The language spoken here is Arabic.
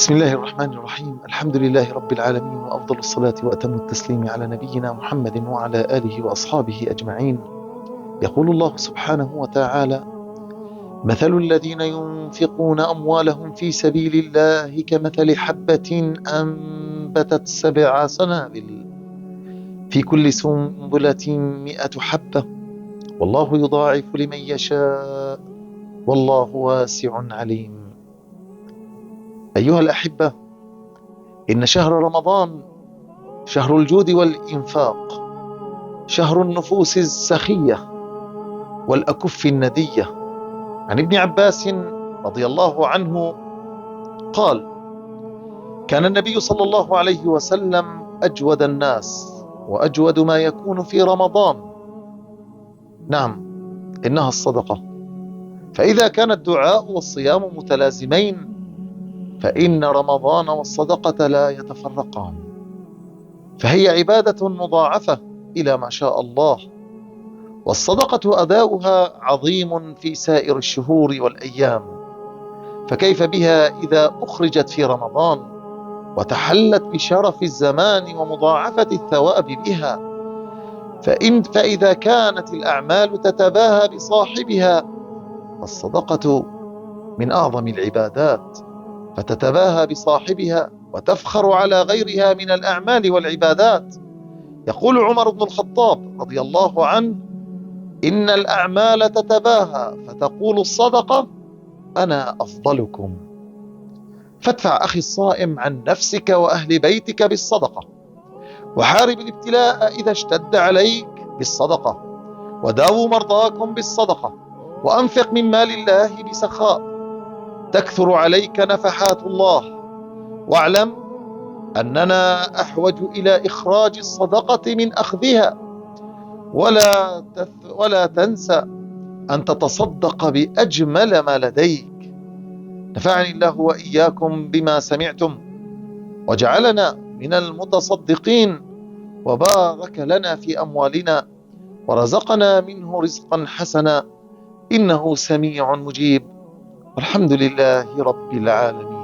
بسم الله الرحمن الرحيم. الحمد لله رب العالمين، وأفضل الصلاة وأتم التسليم على نبينا محمد وعلى آله وأصحابه أجمعين. يقول الله سبحانه وتعالى: مثل الذين ينفقون أموالهم في سبيل الله كمثل حبة أنبتت 7 سنابل في كل سنبلة 100 حبة، والله يضاعف لمن يشاء، والله واسع عليم. أيها الأحبة، إن شهر رمضان شهر الجود والإنفاق، شهر النفوس السخية والأكف الندية. عن ابن عباس رضي الله عنه قال: كان النبي صلى الله عليه وسلم أجود الناس، وأجود ما يكون في رمضان، نعم، إنها الصدقة. فإذا كان الدعاء والصيام متلازمين، فإن رمضان والصدقة لا يتفرقان، فهي عبادة مضاعفة إلى ما شاء الله. والصدقة أداؤها عظيم في سائر الشهور والأيام، فكيف بها إذا أخرجت في رمضان وتحلت بشرف الزمان ومضاعفة الثواب بها؟ فإذا كانت الأعمال تتباهى بصاحبها، فالصدقة من أعظم العبادات، فتتباهى بصاحبها وتفخر على غيرها من الأعمال والعبادات. يقول عمر بن الخطاب رضي الله عنه: إن الأعمال تتباهى، فتقول الصدقة: أنا أفضلكم. فادفع أخي الصائم عن نفسك وأهل بيتك بالصدقة، وحارب الابتلاء إذا اشتد عليك بالصدقة، وداووا مرضاكم بالصدقة، وأنفق من مال الله بسخاء تكثر عليك نفحات الله، واعلم أننا أحوج إلى إخراج الصدقة من أخذها، ولا تنسى أن تتصدق بأجمل ما لديك. نفعني الله وإياكم بما سمعتم، وجعلنا من المتصدقين، وبارك لنا في أموالنا، ورزقنا منه رزقا حسنا، إنه سميع مجيب، والحمد لله رب العالمين.